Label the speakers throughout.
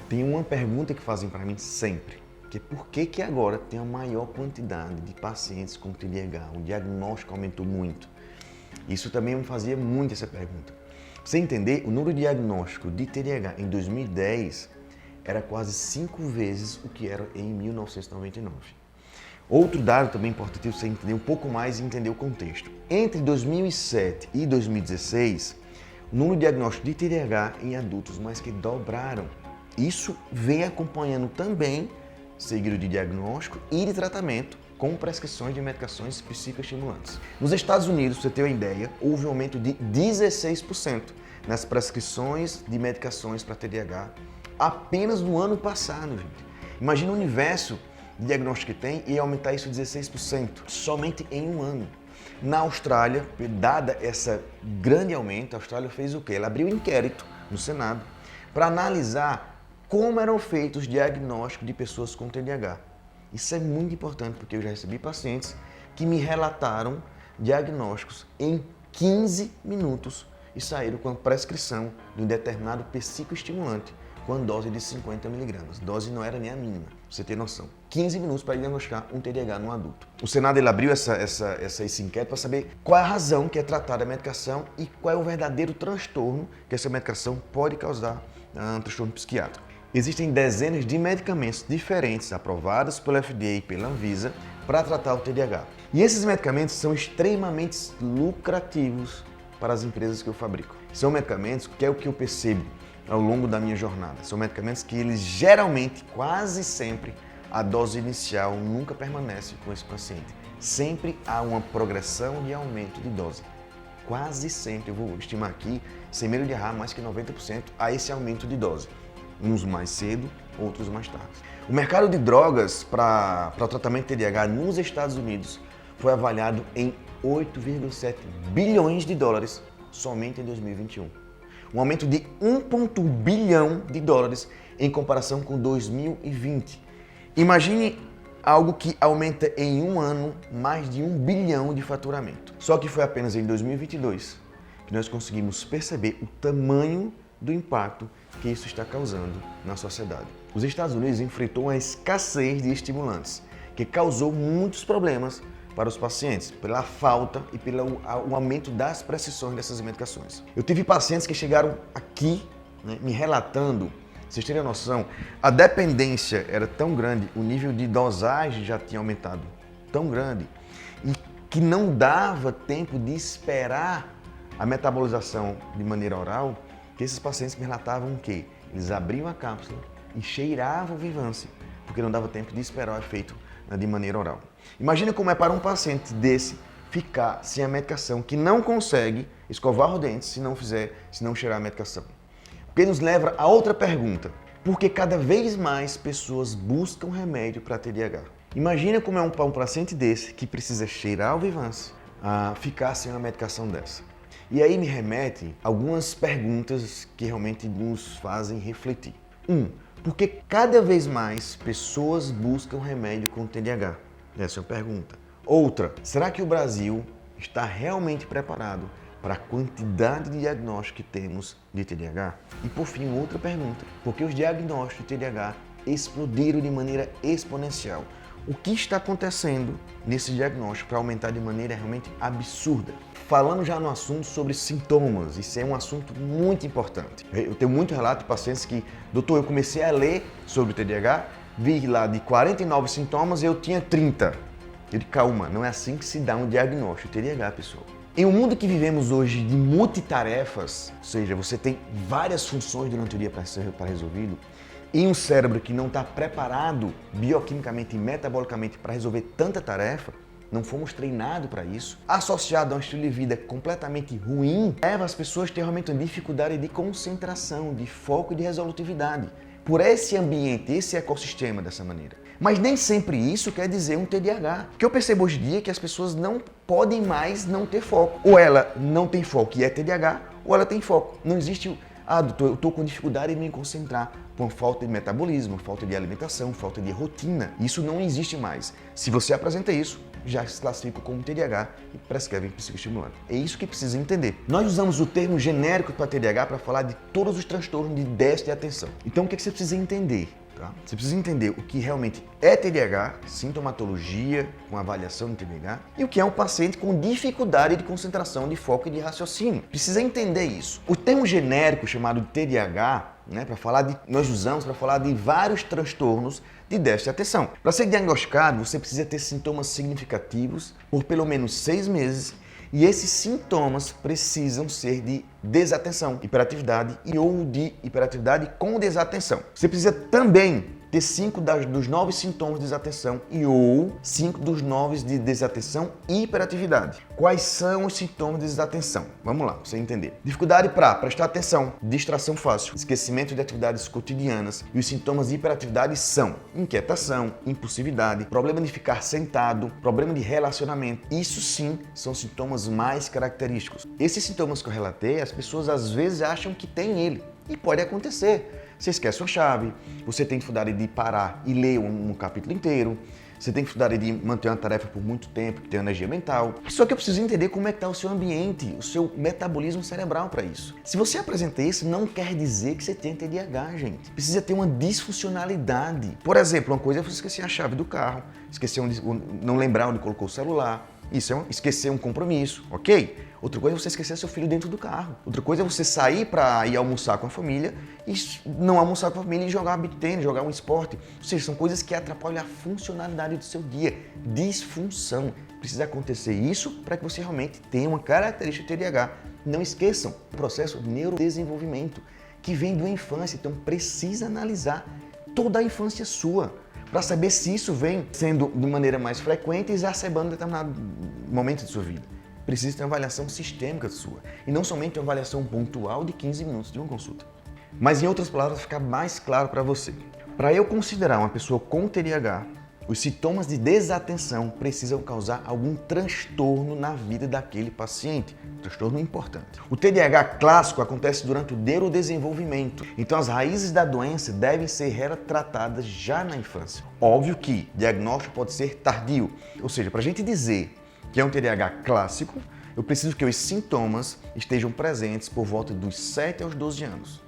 Speaker 1: Tem uma pergunta que fazem para mim sempre, que é por que agora tem a maior quantidade de pacientes com TDAH? O diagnóstico aumentou muito. Isso também me fazia muito essa pergunta. Pra você entender, o número diagnóstico de TDAH em 2010 era quase 5 vezes o que era em 1999. Outro dado também importante você entender um pouco mais e entender o contexto. Entre 2007 e 2016, o número de diagnóstico de TDAH em adultos mais que dobraram. Isso vem acompanhando também seguido de diagnóstico e de tratamento com prescrições de medicações psicoestimulantes. Nos Estados Unidos, para você ter uma ideia, houve um aumento de 16% nas prescrições de medicações para TDAH apenas no ano passado, gente. Imagina o universo de diagnóstico que tem e aumentar isso 16% somente em um ano. Na Austrália, dada esse grande aumento, a Austrália fez o quê? Ela abriu um inquérito no Senado para analisar como eram feitos os diagnósticos de pessoas com TDAH. Isso é muito importante porque eu já recebi pacientes que me relataram diagnósticos em 15 minutos e saíram com a prescrição de um determinado psicoestimulante com dose de 50 mg. Dose não era nem a mínima, pra você ter noção. 15 minutos para diagnosticar um TDAH no adulto. O Senado ele abriu esse inquérito para saber qual é a razão que é tratada a medicação e qual é o verdadeiro transtorno que essa medicação pode causar um transtorno psiquiátrico. Existem dezenas de medicamentos diferentes aprovados pelo FDA e pela Anvisa para tratar o TDAH. E esses medicamentos são extremamente lucrativos para as empresas que eu fabrico. São medicamentos que é o que eu percebo ao longo da minha jornada. São medicamentos que eles geralmente, quase sempre, a dose inicial nunca permanece com esse paciente. Sempre há uma progressão de aumento de dose. Quase sempre, eu vou estimar aqui, sem medo de errar, mais que 90% a esse aumento de dose. Uns mais cedo, outros mais tarde. O mercado de drogas para o tratamento de TDAH nos Estados Unidos foi avaliado em 8,7 bilhões de dólares somente em 2021. Um aumento de 1,1 bilhão de dólares em comparação com 2020. Imagine algo que aumenta em um ano mais de 1 bilhão de faturamento. Só que foi apenas em 2022 que nós conseguimos perceber o tamanho do impacto que isso está causando na sociedade. Os Estados Unidos enfrentou uma escassez de estimulantes, que causou muitos problemas para os pacientes, pela falta e pelo aumento das prescrições dessas medicações. Eu tive pacientes que chegaram aqui, me relatando, vocês terem noção, a dependência era tão grande, o nível de dosagem já tinha aumentado tão grande, e que não dava tempo de esperar a metabolização de maneira oral, que esses pacientes me relatavam que eles abriam a cápsula e cheiravam o Vyvanse, porque não dava tempo de esperar o efeito de maneira oral. Imagina como é para um paciente desse ficar sem a medicação, que não consegue escovar os dentes se não cheirar a medicação. O que nos leva a outra pergunta: por que cada vez mais pessoas buscam remédio para TDAH? Imagina como é para um paciente desse que precisa cheirar o Vyvanse a ficar sem uma medicação dessa. E aí me remete algumas perguntas que realmente nos fazem refletir. Por que cada vez mais pessoas buscam remédio com TDAH? Essa é uma pergunta. Outra, será que o Brasil está realmente preparado para a quantidade de diagnósticos que temos de TDAH? E por fim, outra pergunta, por que os diagnósticos de TDAH explodiram de maneira exponencial? O que está acontecendo nesse diagnóstico para aumentar de maneira realmente absurda? Falando já no assunto sobre sintomas, isso é um assunto muito importante. Eu tenho muito relato de pacientes que, doutor, eu comecei a ler sobre o TDAH, vi lá de 49 sintomas eu tinha 30. Eu digo, calma, não é assim que se dá um diagnóstico de TDAH, pessoal. Em um mundo que vivemos hoje de multitarefas, ou seja, você tem várias funções durante o dia para ser resolvido, e um cérebro que não está preparado bioquimicamente e metabolicamente para resolver tanta tarefa, não fomos treinados para isso, associado a um estilo de vida completamente ruim, leva as pessoas a ter realmente uma dificuldade de concentração, de foco e de resolutividade. Por esse ambiente, esse ecossistema dessa maneira. Mas nem sempre isso quer dizer um TDAH. O que eu percebo hoje em dia é que as pessoas não podem mais não ter foco. Ou ela não tem foco e é TDAH, ou ela tem foco. Não existe Ah, doutor, eu estou com dificuldade em me concentrar por falta de metabolismo, falta de alimentação, falta de rotina. Isso não existe mais. Se você apresenta isso, já se classifica como TDAH e prescrevem psicoestimulante. É isso que precisa entender. Nós usamos o termo genérico para TDAH para falar de todos os transtornos de déficit de atenção. Então, o que você precisa entender? Tá? Você precisa entender o que realmente é TDAH, sintomatologia com avaliação de TDAH, e o que é um paciente com dificuldade de concentração, de foco e de raciocínio. Precisa entender isso. O termo genérico chamado TDAH, nós usamos para falar de vários transtornos de déficit de atenção. Para ser diagnosticado, você precisa ter sintomas significativos por pelo menos 6 meses. E esses sintomas precisam ser de desatenção, hiperatividade ou de hiperatividade com desatenção. Você precisa também ter 5 dos 9 sintomas de desatenção ou 5 dos 9 de desatenção e hiperatividade. Quais são os sintomas de desatenção? Vamos lá, pra você entender. Dificuldade para prestar atenção, distração fácil, esquecimento de atividades cotidianas. E os sintomas de hiperatividade são inquietação, impulsividade, problema de ficar sentado, problema de relacionamento. Isso sim são sintomas mais característicos. Esses sintomas que eu relatei, as pessoas às vezes acham que tem ele. E pode acontecer. Você esquece uma chave, você tem dificuldade de parar e ler um capítulo inteiro, você tem dificuldade de manter uma tarefa por muito tempo, que tem energia mental. Só que eu preciso entender como é que está o seu ambiente, o seu metabolismo cerebral para isso. Se você apresenta isso, não quer dizer que você tem TDAH, gente. Precisa ter uma disfuncionalidade. Por exemplo, uma coisa é você esquecer a chave do carro, não lembrar onde colocou o celular. Isso é esquecer um compromisso, ok? Outra coisa é você esquecer seu filho dentro do carro. Outra coisa é você sair para ir almoçar com a família e não almoçar com a família e jogar beach tennis, jogar um esporte. Ou seja, são coisas que atrapalham a funcionalidade do seu dia. Disfunção. Precisa acontecer isso para que você realmente tenha uma característica TDAH. Não esqueçam o processo de neurodesenvolvimento que vem da infância. Então precisa analisar toda a infância sua, para saber se isso vem sendo de maneira mais frequente e exacerbando em determinado momento de sua vida. Precisa ter uma avaliação sistêmica sua e não somente uma avaliação pontual de 15 minutos de uma consulta. Mas em outras palavras, ficar mais claro para você. Para eu considerar uma pessoa com TDAH, os sintomas de desatenção precisam causar algum transtorno na vida daquele paciente. Transtorno importante. O TDAH clássico acontece durante o neurodesenvolvimento. Então as raízes da doença devem ser retratadas já na infância. Óbvio que o diagnóstico pode ser tardio. Ou seja, para a gente dizer que é um TDAH clássico, eu preciso que os sintomas estejam presentes por volta dos 7 aos 12 anos.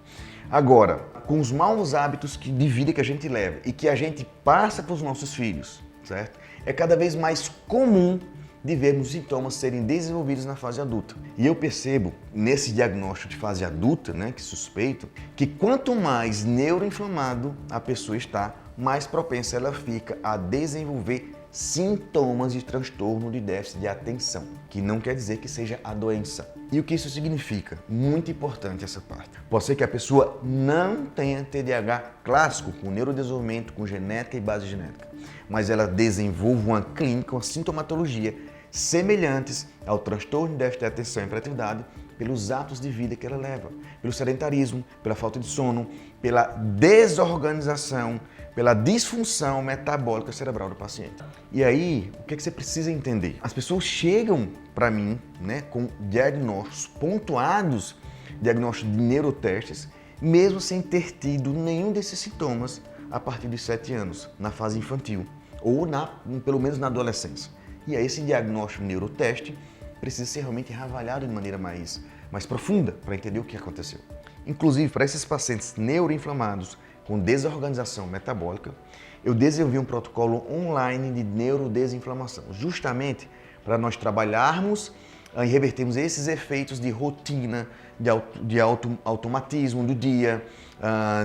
Speaker 1: Agora, com os maus hábitos de vida que a gente leva e que a gente passa para os nossos filhos, certo? É cada vez mais comum de vermos sintomas serem desenvolvidos na fase adulta. E eu percebo, nesse diagnóstico de fase adulta, que suspeito, que quanto mais neuroinflamado a pessoa está, mais propensa ela fica a desenvolver sintomas de transtorno de déficit de atenção, que não quer dizer que seja a doença. E o que isso significa? Muito importante essa parte. Pode ser que a pessoa não tenha TDAH clássico, com neurodesenvolvimento, com genética e base genética, mas ela desenvolve uma clínica, uma sintomatologia semelhantes ao transtorno de déficit de atenção e hiperatividade pelos hábitos de vida que ela leva, pelo sedentarismo, pela falta de sono, pela desorganização, pela disfunção metabólica cerebral do paciente. E aí, o que você precisa entender? As pessoas chegam para mim, com diagnósticos pontuados, diagnósticos de neurotestes, mesmo sem ter tido nenhum desses sintomas a partir dos 7 anos, na fase infantil, ou pelo menos na adolescência. E aí esse diagnóstico neuroteste precisa ser realmente reavaliado de maneira mais profunda para entender o que aconteceu. Inclusive, para esses pacientes neuroinflamados com desorganização metabólica, eu desenvolvi um protocolo online de neurodesinflamação, justamente para nós trabalharmos e revertermos esses efeitos de rotina, de automatismo do dia,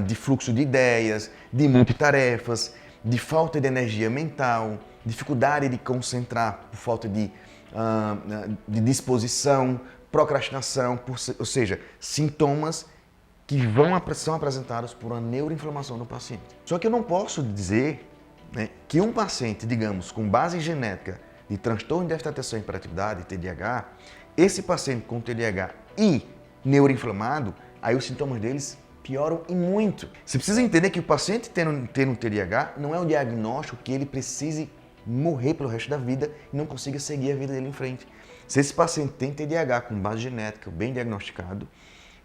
Speaker 1: de fluxo de ideias, de multitarefas, de falta de energia mental, dificuldade de concentrar por falta de disposição, procrastinação, ou seja, sintomas que são apresentados por uma neuroinflamação do paciente. Só que eu não posso dizer que um paciente, digamos, com base genética de transtorno de déficit de atenção e hiperatividade, TDAH, esse paciente com TDAH e neuroinflamado, aí os sintomas deles pioram e muito. Você precisa entender que o paciente tendo TDAH não é um diagnóstico que ele precise morrer pelo resto da vida e não consiga seguir a vida dele em frente. Se esse paciente tem TDAH com base genética, bem diagnosticado,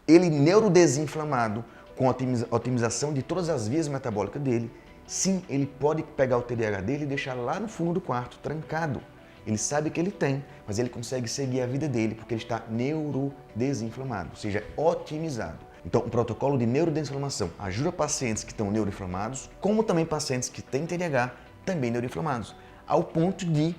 Speaker 1: ele neurodesinflamado, com a otimização de todas as vias metabólicas dele, sim, ele pode pegar o TDAH dele e deixar lá no fundo do quarto, trancado. Ele sabe que ele tem, mas ele consegue seguir a vida dele porque ele está neurodesinflamado, ou seja, otimizado. Então, o protocolo de neurodesinflamação ajuda pacientes que estão neuroinflamados, como também pacientes que têm TDAH, também neuroinflamados, ao ponto de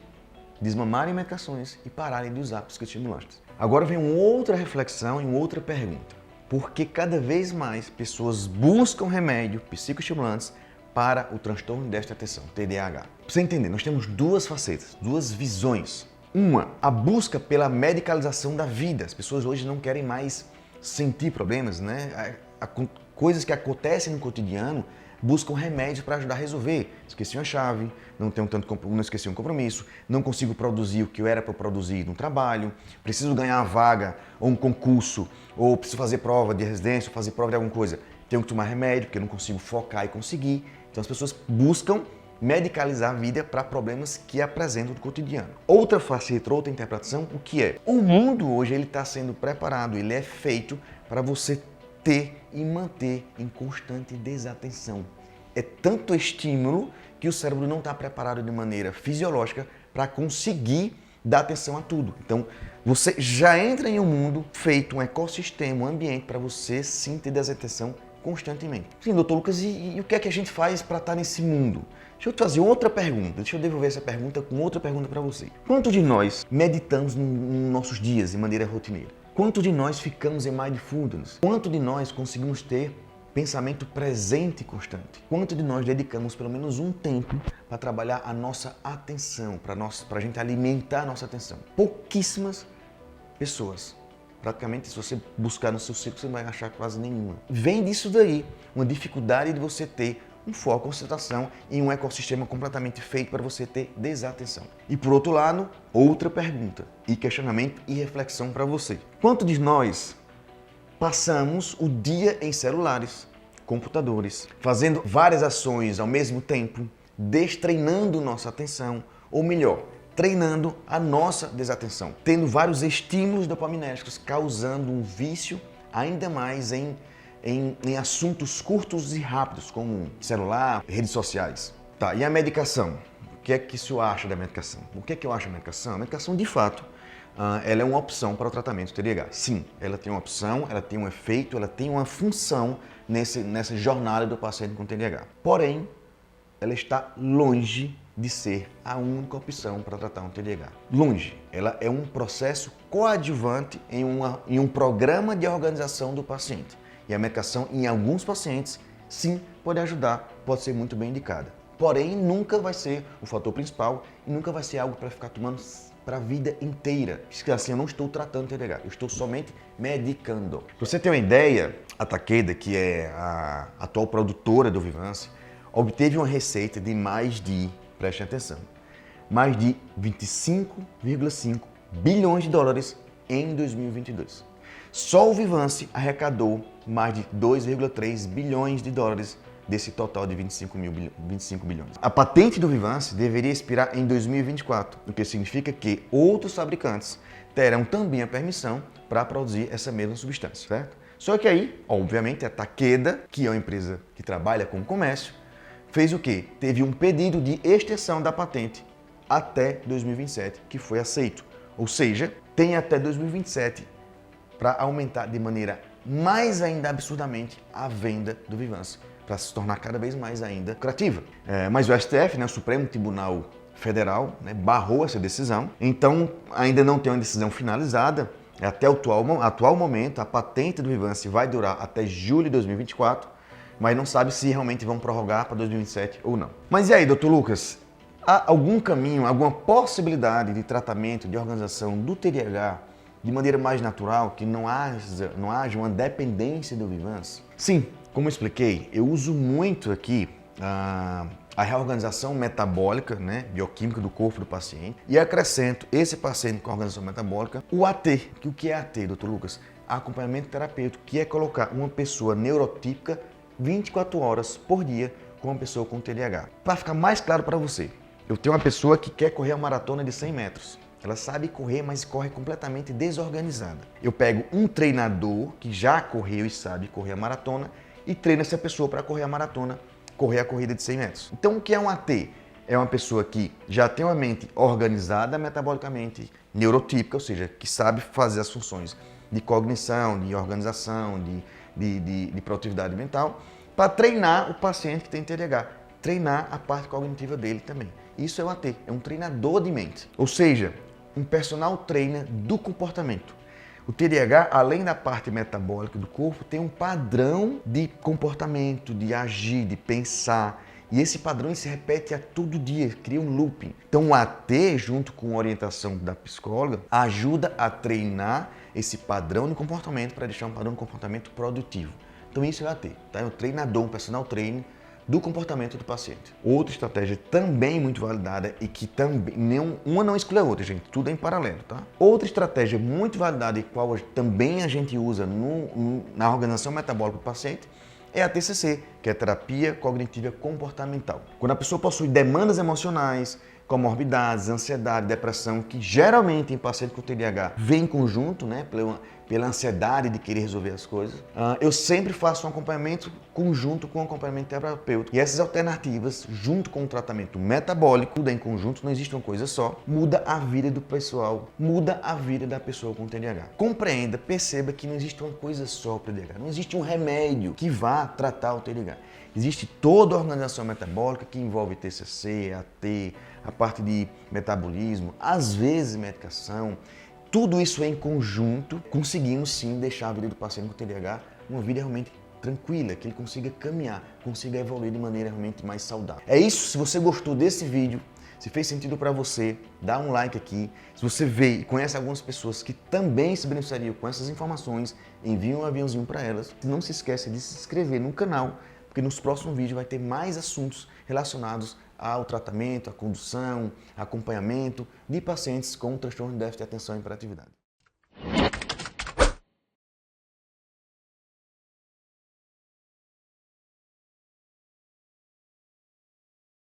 Speaker 1: desmamarem medicações e pararem de usar psicoestimulantes. Agora vem uma outra reflexão e uma outra pergunta. Por que cada vez mais pessoas buscam remédio, psicoestimulantes, para o transtorno de déficit de atenção, TDAH? Para você entender, nós temos duas facetas, duas visões. Uma, a busca pela medicalização da vida. As pessoas hoje não querem mais sentir problemas, né? Coisas que acontecem no cotidiano, buscam remédios para ajudar a resolver. Esqueci uma chave, não esqueci um compromisso, não consigo produzir o que eu era para produzir no trabalho, preciso ganhar uma vaga ou um concurso, ou preciso fazer prova de residência, ou fazer prova de alguma coisa. Tenho que tomar remédio porque eu não consigo focar e conseguir. Então as pessoas buscam medicalizar a vida para problemas que apresentam no cotidiano. Outra faceta, outra interpretação, o que é? O mundo hoje ele está sendo preparado, ele é feito para você ter e manter em constante desatenção. É tanto estímulo que o cérebro não está preparado de maneira fisiológica para conseguir dar atenção a tudo. Então, você já entra em um mundo feito, um ecossistema, um ambiente para você sim ter desatenção constantemente. Sim, doutor Lucas, e o que é que a gente faz para estar nesse mundo? Deixa eu te fazer outra pergunta, deixa eu devolver essa pergunta com outra pergunta para você. Quanto de nós meditamos nos nossos dias de maneira rotineira? Quanto de nós ficamos em mindfulness? Quanto de nós conseguimos ter pensamento presente e constante? Quanto de nós dedicamos pelo menos um tempo para trabalhar a nossa atenção, para a gente alimentar a nossa atenção? Pouquíssimas pessoas. Praticamente, se você buscar no seu ciclo, você não vai achar quase nenhuma. Vem disso daí, uma dificuldade de você ter um foco, concentração em um ecossistema completamente feito para você ter desatenção. E por outro lado, outra pergunta e questionamento e reflexão para você. Quanto de nós passamos o dia em celulares, computadores, fazendo várias ações ao mesmo tempo, destreinando nossa atenção, ou melhor, treinando a nossa desatenção, tendo vários estímulos dopaminérgicos, causando um vício ainda mais em assuntos curtos e rápidos, como celular, redes sociais. Tá, e a medicação? O que é que isso acha da medicação? O que é que eu acho da medicação? A medicação, de fato, ela é uma opção para o tratamento do TDAH. Sim, ela tem uma opção, ela tem um efeito, ela tem uma função nessa jornada do paciente com TDAH. Porém, ela está longe de ser a única opção para tratar um TDAH. Longe. Ela é um processo coadjuvante em um programa de organização do paciente. E a medicação, em alguns pacientes, sim, pode ajudar, pode ser muito bem indicada. Porém, nunca vai ser o fator principal e nunca vai ser algo para ficar tomando para a vida inteira. Assim, eu não estou tratando TDAH, eu estou somente medicando. Para você ter uma ideia, a Takeda, que é a atual produtora do Vyvanse, obteve uma receita de preste atenção, mais de 25,5 bilhões de dólares em 2022. Só o Vyvanse arrecadou mais de 2,3 bilhões de dólares desse total de 25 bilhões. A patente do Vyvanse deveria expirar em 2024, o que significa que outros fabricantes terão também a permissão para produzir essa mesma substância, certo? Só que aí, obviamente, a Takeda, que é uma empresa que trabalha com comércio, fez o quê? Teve um pedido de extensão da patente até 2027, que foi aceito. Ou seja, tem até 2027 para aumentar de maneira mais ainda absurdamente a venda do Vyvanse, para se tornar cada vez mais ainda lucrativa. Mas o STF, né, o Supremo Tribunal Federal, né, barrou essa decisão, então ainda não tem uma decisão finalizada. Até o atual momento, a patente do Vyvanse vai durar até julho de 2024, mas não sabe se realmente vão prorrogar para 2027 ou não. Mas e aí, doutor Lucas? Há algum caminho, alguma possibilidade de tratamento, de organização do TDAH de maneira mais natural, que não haja uma dependência do Vyvanse? Sim, como eu expliquei, eu uso muito aqui a reorganização metabólica, né, bioquímica do corpo do paciente, e acrescento esse paciente com organização metabólica, o AT. O que é AT, doutor Lucas? Acompanhamento terapêutico, que é colocar uma pessoa neurotípica 24 horas por dia com uma pessoa com TDAH. Para ficar mais claro para você, eu tenho uma pessoa que quer correr a maratona de 100 metros. Ela sabe correr, mas corre completamente desorganizada. Eu pego um treinador que já correu e sabe correr a maratona e treino essa pessoa para correr a maratona, correr a corrida de 100 metros. Então, o que é um AT? É uma pessoa que já tem uma mente organizada metabolicamente, neurotípica, ou seja, que sabe fazer as funções de cognição, de organização, de produtividade mental, para treinar o paciente que tem TDAH, treinar a parte cognitiva dele também. Isso é o AT, é um treinador de mente, ou seja, um personal trainer do comportamento. O TDAH, além da parte metabólica do corpo, tem um padrão de comportamento, de agir, de pensar. E esse padrão se repete a todo dia, cria um looping. Então o AT, junto com a orientação da psicóloga, ajuda a treinar esse padrão de comportamento para deixar um padrão de comportamento produtivo. Então isso é o AT, tá? É um treinador, um personal trainer do comportamento do paciente. Outra estratégia também muito validada e que também uma não exclui a outra, gente, tudo é em paralelo, tá? Outra estratégia muito validada e qual também a gente usa na organização metabólica do paciente é a TCC, que é a terapia cognitiva comportamental. Quando a pessoa possui demandas emocionais, comorbidades, ansiedade, depressão, que geralmente em paciente com TDAH vem em conjunto, né, pela ansiedade de querer resolver as coisas, eu sempre faço um acompanhamento conjunto com o acompanhamento terapêutico. E essas alternativas, junto com o tratamento metabólico, tudo em conjunto, não existe uma coisa só, muda a vida do pessoal, muda a vida da pessoa com TDAH. Compreenda, perceba que não existe uma coisa só para o TDAH, não existe um remédio que vá tratar o TDAH. Existe toda a organização metabólica que envolve TCC, AT, a parte de metabolismo, às vezes medicação. Tudo isso em conjunto, conseguimos sim deixar a vida do paciente com TDAH uma vida realmente tranquila, que ele consiga caminhar, consiga evoluir de maneira realmente mais saudável. É isso, se você gostou desse vídeo, se fez sentido para você, dá um like aqui. Se você vê e conhece algumas pessoas que também se beneficiariam com essas informações, envie um aviãozinho para elas. Não se esqueça de se inscrever no canal, porque nos próximos vídeos vai ter mais assuntos relacionados ao tratamento, à condução, acompanhamento de pacientes com transtorno de déficit de atenção e hiperatividade.